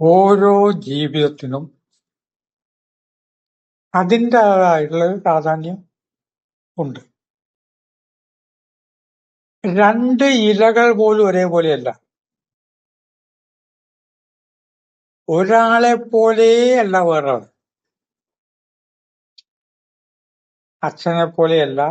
ഓരോ ജീവിതത്തിനും അതിൻ്റെതായിട്ടുള്ള പ്രാധാന്യം ഉണ്ട്. രണ്ട് ഇലകൾ പോലും ഒരേപോലെയല്ല. ഒരാളെ പോലെയല്ല വേറൊരാൾ. അച്ഛനെ പോലെയല്ല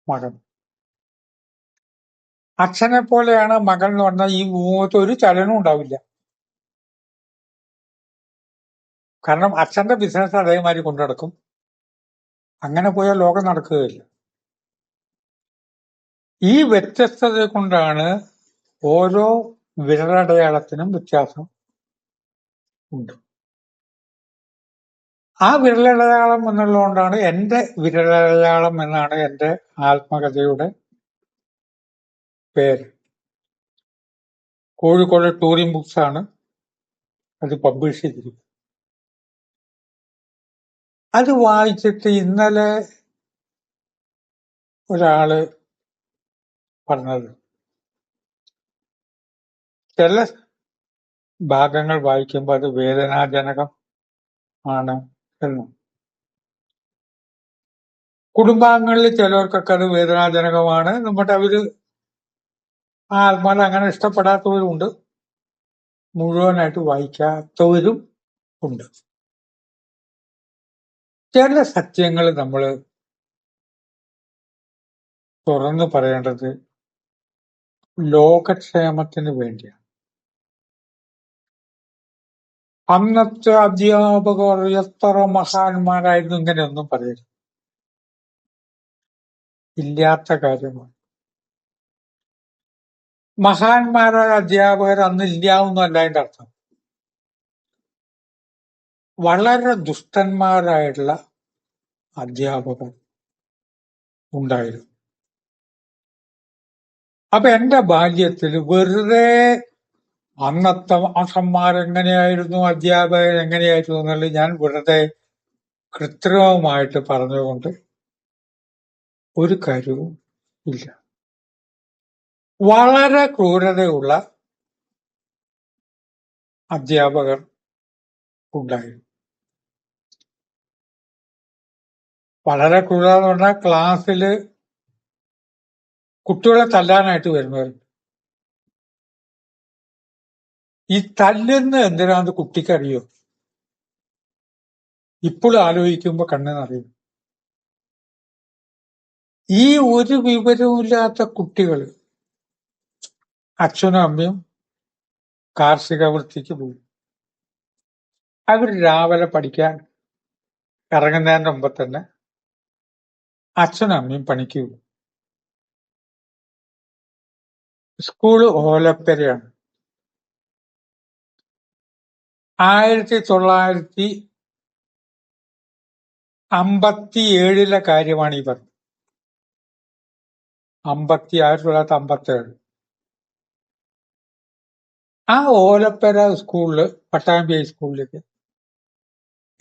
മകൻ. അച്ഛനെ പോലെയാണ് മകൻ എന്ന് പറഞ്ഞാൽ ഈ ഭൂമിക്ക് ഒരു ചലനവും ഉണ്ടാവില്ല. കാരണം അച്ഛന്റെ ബിസിനസ് അതേമാതിരി കൊണ്ടു നടക്കും. അങ്ങനെ പോയാൽ ലോകം നടക്കുകയില്ല. ഈ വ്യത്യസ്തത കൊണ്ടാണ് ഓരോ വിരലടയാളത്തിനും വ്യത്യാസം ഉണ്ട്. ആ വിരലടയാളം എന്നുള്ളതുകൊണ്ടാണ് എന്റെ വിരലടയാളം എന്നാണ് എന്റെ ആത്മകഥയുടെ പേര്. കോഴിക്കോട് ടൂറിംഗ് ബുക്സ് ആണ് അത് പബ്ലിഷ് ചെയ്തിരിക്കുന്നത്. അത് വായിച്ചിട്ട് ഇന്നലെ ഒരാള് പറഞ്ഞത് ചില ഭാഗങ്ങൾ വായിക്കുമ്പോൾ അത് വേദനാജനകം ആണ് എന്ന്. കുടുംബാംഗങ്ങളിൽ ചിലവർക്കൊക്കെ അത് വേദനാജനകമാണ്. നമ്മുടെ അവര് ആത്മാവിൽ അങ്ങനെ ഇഷ്ടപ്പെടാത്തവരുണ്ട്, മുഴുവനായിട്ട് വായിക്കാത്തവരും ഉണ്ട്. ചില സത്യങ്ങൾ നമ്മൾ തുറന്നു പറയേണ്ടത് ലോകക്ഷേമത്തിന് വേണ്ടിയാണ്. അന്നത്തെ അധ്യാപകർ എത്ര മഹാന്മാരായിരുന്നു, ഇങ്ങനെയൊന്നും പറയരുത്. ഇല്ലാത്ത കാര്യമാണ്. മഹാന്മാരായ അധ്യാപകർ അന്ന് ഇല്ലാവുന്നല്ല അതിന്റെ അർത്ഥം. വളരെ ദുഷ്ടന്മാരായിട്ടുള്ള അധ്യാപകർ ഉണ്ടായിരുന്നു. അപ്പൊ എന്റെ ബാല്യത്തിൽ വെറുതെ അന്നത്തെ മാഷന്മാരെങ്ങനെയായിരുന്നു, അധ്യാപകർ എങ്ങനെയായിരുന്നു എന്നുള്ളത് ഞാൻ വെറുതെ കൃത്രിമമായിട്ട് പറഞ്ഞുകൊണ്ട് ഒരു കാര്യവും ഇല്ല. വളരെ ക്രൂരതയുള്ള അധ്യാപകർ ഉണ്ടായിരുന്നു. വളരെ ക്രൂരത എന്ന് പറഞ്ഞാൽ ക്ലാസ്സില് കുട്ടികളെ തല്ലാനായിട്ട് വരുന്നവരുണ്ട്. ഈ തല്ലുന്ന എന്തിനാന്ന് കുട്ടിക്കറിയോ? ഇപ്പോൾ ആലോചിക്കുമ്പോ കണ്ണെന്നറിയും. ഈ ഒരു വിവരവുമില്ലാത്ത കുട്ടികൾ അച്ഛനും അമ്മയും കാർഷിക വൃത്തിക്ക് പോകും. അവർ രാവിലെ പഠിക്കാൻ ഇറങ്ങുന്നതിന്റെ മുമ്പ് തന്നെ അച്ഛനും അമ്മയും പണിക്ക് പോകും. സ്കൂള് ഓലപ്പരയാണ്. 1957 കാര്യമാണ് ഈ പറഞ്ഞത്. 1957 ആ ഓലപ്പര സ്കൂളില്, പട്ടാമ്പി ഹൈസ്കൂളിലേക്ക്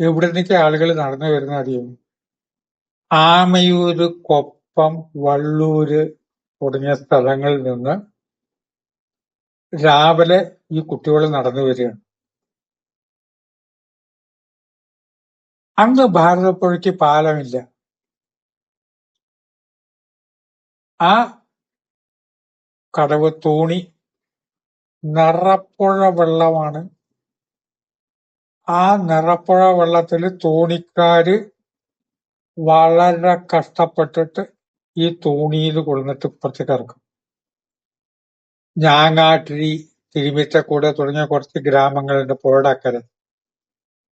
എവിടെ നിന്നൊക്കെ ആളുകൾ നടന്നു വരുന്ന അറിയും. ആമയൂര്, കൊപ്പം, വള്ളൂര് തുടങ്ങിയ സ്ഥലങ്ങളിൽ നിന്ന് രാവിലെ ഈ കുട്ടികൾ നടന്നു വരികയാണ്. അന്ന് ഭാരതപ്പുഴയ്ക്ക് പാലമില്ല. ആ കടവ് തോണി നിറപ്പുഴ വെള്ളമാണ്. ആ നിറപ്പുഴ വെള്ളത്തിൽ തോണിക്കാര് വളരെ കഷ്ടപ്പെട്ടിട്ട് ഈ തോണിയിൽ കൊണ്ടുവന്നിട്ട് ഇപ്പുറത്തേക്ക് ഇറക്കും. ഞാങ്ങാട്ടിരി, തിരുമിറ്റക്കൂട് തുടങ്ങിയ കുറച്ച് ഗ്രാമങ്ങളുണ്ട് പുഴയുടെ അക്കരെ.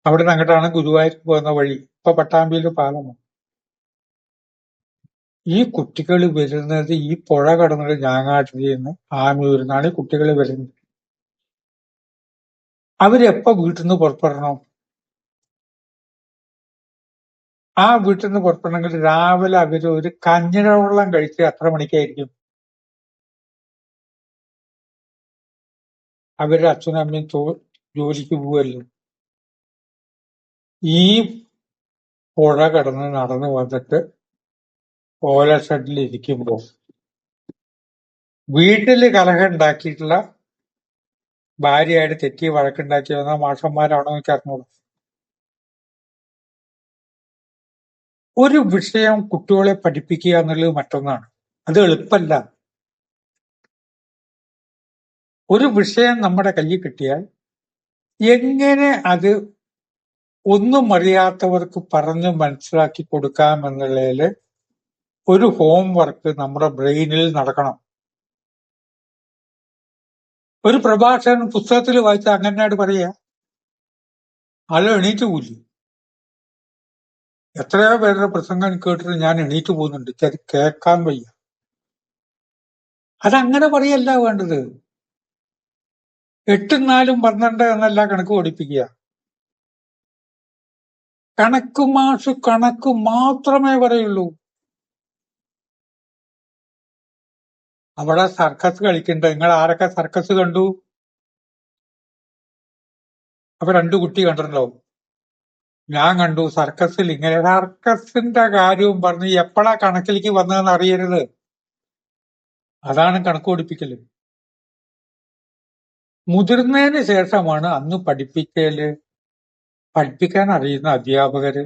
അവിടെ നിന്ന് അങ്ങോട്ടാണ് ഗുരുവായൂർ പോകുന്ന വഴി. ഇപ്പൊ പട്ടാമ്പിയിൽ പാലമാണ്. ഈ കുട്ടികൾ വരുന്നത് ഈ പുഴ കടന്നിട്ട് ഞാങ്ങാട്ടിരിയിൽ നിന്ന്, ആമയൂരിൽ നിന്നാണ് ഈ കുട്ടികൾ വരുന്നത്. അവരെപ്പോ വീട്ടിൽ നിന്ന് പുറപ്പെടണം? ആ വീട്ടിൽ നിന്ന് പുറപ്പെടണമെങ്കിൽ രാവിലെ അവര് ഒരു കഞ്ഞിട വെള്ളം കഴിച്ച് എത്ര മണിക്കായിരിക്കും? അവരുടെ അച്ഛനും അമ്മയും ജോലിക്ക് പോവല്ലോ. ഈ പുഴ കടന്ന് നടന്നു വന്നിട്ട് ഓല ഷെഡിൽ ഇരിക്കുമ്പോ വീട്ടില് കലഹം ഉണ്ടാക്കിയിട്ടുള്ള ഭാര്യയായിട്ട് തെറ്റി വഴക്കുണ്ടാക്കി വന്ന മാഷന്മാരാണോ എനിക്ക് അറിഞ്ഞൂടാ. ഒരു വിഷയം കുട്ടികളെ പഠിപ്പിക്കുക എന്നുള്ളത് മറ്റൊന്നാണ്. അത് എളുപ്പമല്ല. ഒരു വിഷയം നമ്മുടെ കയ്യിൽ കിട്ടിയാൽ എങ്ങനെ അത് ഒന്നും അറിയാത്തവർക്ക് പറഞ്ഞു മനസ്സിലാക്കി കൊടുക്കാമെന്നുള്ളതിൽ ഒരു ഹോംവർക്ക് നമ്മുടെ ബ്രെയിനിൽ നടക്കണം. ഒരു പ്രഭാഷകൻ പുസ്തകത്തിൽ വായിച്ച അങ്ങനെയായിട്ട് പറയാ, ആള് എണീറ്റ് പോയില്ല. എത്രയോ പേരുടെ പ്രസംഗം കേട്ടിട്ട് ഞാൻ എണീറ്റ് പോകുന്നുണ്ട്, കേൾക്കാൻ വയ്യ. അതങ്ങനെ പറയല്ല വേണ്ടത്. 8, 4, 12 എന്നല്ല കണക്ക് പഠിപ്പിക്കുക. കണക്ക് മാഷ് കണക്ക് മാത്രമേ പറയുള്ളൂ. അവിടെ സർക്കസ് കളിക്കണ്ട. നിങ്ങൾ ആരൊക്കെ സർക്കസ് കണ്ടു? അപ്പൊ 2 കുട്ടി കണ്ടിട്ടുണ്ടാവും. ഞാൻ കണ്ടു സർക്കസിൽ ഇങ്ങനെ. സർക്കസിന്റെ കാര്യവും പറഞ്ഞ് എപ്പോഴാ കണക്കിലേക്ക് വന്നതെന്ന് അറിയരുത്. അതാണ് കണക്ക് പഠിപ്പിക്കല്. മുതിർന്നതിന് ശേഷമാണ് അന്ന് പഠിപ്പിക്കല്. പഠിപ്പിക്കാൻ അറിയുന്ന അധ്യാപകര്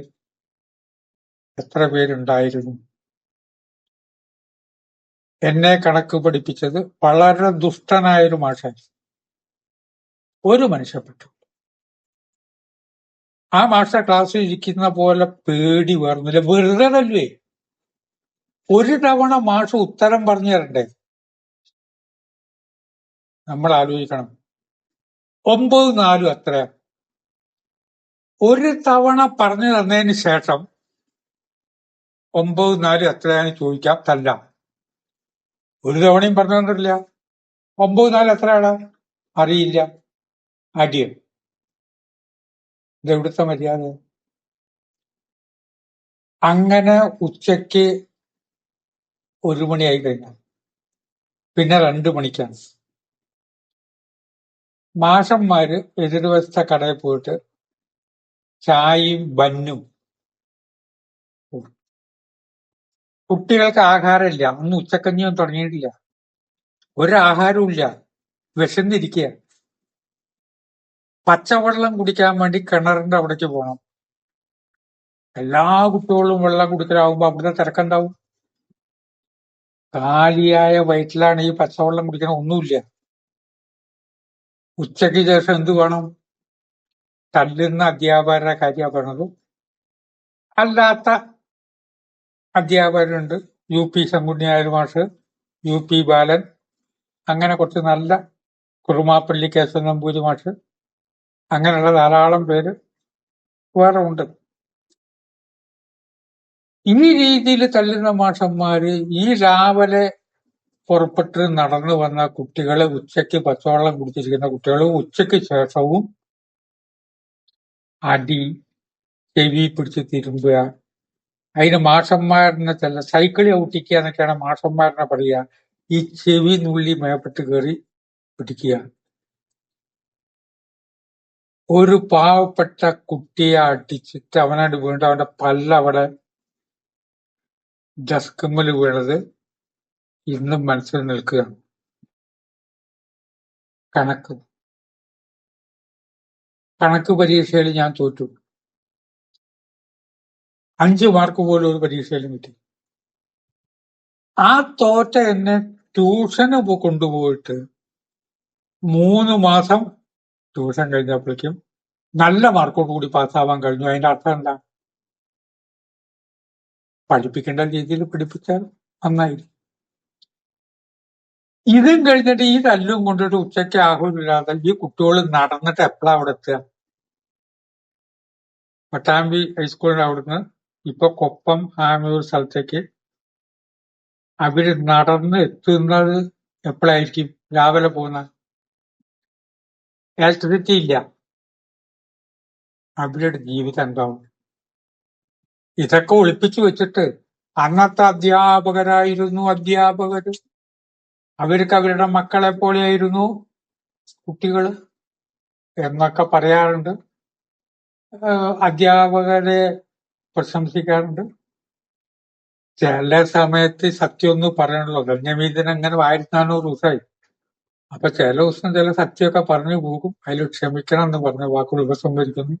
എത്ര പേരുണ്ടായിരുന്നു? എന്നെ കണക്ക് പഠിപ്പിച്ചത് വളരെ ദുഷ്ടനായൊരു മാഷായി. ഒരു മനുഷ്യപ്പെട്ടു. ആ മാഷ ക്ലാസ്സിൽ ഇരിക്കുന്ന പോലെ പേടി വേർന്നില്ല. വെറുതെ തല്ലേ. ഒരു തവണ മാഷ് ഉത്തരം പറഞ്ഞു തരണ്ടേ? നമ്മൾ ആലോചിക്കണം. 9, 4 എത്രയാ? ഒരു തവണ പറഞ്ഞു തന്നതിന് ശേഷം 9, 4 എത്രയാന്ന് ചോദിക്കാം, തല്ലാം. ഒരു തവണയും പറഞ്ഞു തന്നിട്ടില്ല. 9, 4 എത്രയാണ്? അറിയില്ല. അടിയൻ. ഇതെവിടുത്തെ മര്യാദ? അങ്ങനെ ഉച്ചയ്ക്ക് 1 മണിയായി കഴിഞ്ഞാൽ പിന്നെ 2 മണിക്കാണ് മാഷന്മാര് എതിർവശത്തെ കടയിൽ പോയിട്ട് ചായയും ബന്നും. കുട്ടികൾക്ക് ആഹാരമില്ല. അന്ന് ഉച്ചക്കഞ്ഞിയൊന്നും തുടങ്ങിയിട്ടില്ല. ഒരാഹാരവും ഇല്ല. വിശന്നിരിക്കുക. പച്ചവെള്ളം കുടിക്കാൻ വേണ്ടി കിണറിന്റെ അവിടേക്ക് പോകണം. എല്ലാ കുട്ടികളും വെള്ളം കുടിക്കലാവുമ്പോ അവിടുത്തെ തിരക്കുണ്ടാവും. കാലിയായ വയറ്റിലാണ് ഈ പച്ചവെള്ളം കുടിക്കണ. ഒന്നുമില്ല. ഉച്ചയ്ക്ക് ശേഷം എന്ത് വേണം? തല്ലുന്ന അധ്യാപകരുടെ കാര്യമാണ് പറഞ്ഞത്. അല്ലാത്ത അധ്യാപകരുണ്ട്. UP ശങ്കുണ്ണിയായ മാഷ്, UP ബാലൻ, അങ്ങനെ കുറച്ച് നല്ല കുറുമാപ്പള്ളി കേശവൻ നമ്പൂരി മാഷ്, അങ്ങനെയുള്ള ധാരാളം പേര് വേറെ ഉണ്ട്. ഈ രീതിയിൽ തല്ലുന്ന മാഷന്മാര് ഈ രാവിലെ പുറപ്പെട്ട് നടന്നു വന്ന കുട്ടികളെ, ഉച്ചയ്ക്ക് പച്ചവെള്ളം കുടിച്ചിരിക്കുന്ന കുട്ടികൾ ഉച്ചയ്ക്ക് ശേഷവും അടി, ചെവി പിടിച്ച് തിരുമ്പുക. അതിന് മാഷന്മാരനെ ചില സൈക്കിൾ ഔട്ടിക്കുക എന്നൊക്കെയാണ് മാഷന്മാരനെ പറയുക. ഈ ചെവി നുള്ളി മേപ്പെട്ട് കയറി പിടിക്കുക. ഒരു പാവപ്പെട്ട കുട്ടിയെ അടിച്ചിട്ട് അവനായിട്ട് വീണ്ടും അവന്റെ പല്ലവിടെ ഡസ്കുമ്മൽ വീണത് ഇന്നും മനസ്സിൽ നിൽക്കുകയാണ്. കണക്ക് പരീക്ഷയിൽ ഞാൻ തോറ്റു. 5 മാർക്ക് പോലും ഒരു പരീക്ഷയിലും കിട്ടി. ആ തോറ്റ എന്നെ ട്യൂഷന് കൊണ്ടുപോയിട്ട് 3 മാസം ട്യൂഷൻ കഴിഞ്ഞപ്പോഴേക്കും നല്ല മാർക്കോട് കൂടി പാസ്സാവാൻ കഴിഞ്ഞു. അതിന്റെ അർത്ഥം എന്താ? പഠിപ്പിക്കേണ്ട രീതിയിൽ പഠിപ്പിച്ചാൽ നന്നായി. ഇതും കഴിഞ്ഞിട്ട് ഈ തല്ലും കൊണ്ടിട്ട് ഉച്ചയ്ക്ക് ആഹ്ലാദമില്ലാതെ ഈ കുട്ടികൾ നടന്നിട്ട് എപ്പോഴാ അവിടെ എത്തുക? പട്ടാമ്പി ഹൈസ്കൂളിന്റെ അവിടുന്ന് ഇപ്പൊ കൊപ്പം ആമയൂർ സ്ഥലത്തേക്ക് അവര് നടന്ന് എത്തുന്നത് എപ്പോഴായിരിക്കും? രാവിലെ പോകുന്ന. ഇലക്ട്രിസിറ്റി ഇല്ല. അവരുടെ ജീവിതം എന്താവും? ഇതൊക്കെ ഒളിപ്പിച്ചു വെച്ചിട്ട് അന്നത്തെ അധ്യാപകരായിരുന്നു അധ്യാപകര്. അവർക്ക് അവരുടെ മക്കളെ പോലെയായിരുന്നു കുട്ടികള് എന്നൊക്കെ പറയാറുണ്ട്. അധ്യാപകരെ പ്രശംസിക്കാറുണ്ട്. ചില സമയത്ത് സത്യം ഒന്ന് പറയണല്ലോ. ധന്യമീതൻ അങ്ങനെ 1400 ദിവസമായി അപ്പൊ ചില ദിവസം ചില സത്യമൊക്കെ പറഞ്ഞു പോകും. അതിൽ ക്ഷമിക്കണം എന്ന് പറഞ്ഞ വാക്കുകൾ ഉപസംഹരിക്കുന്നു.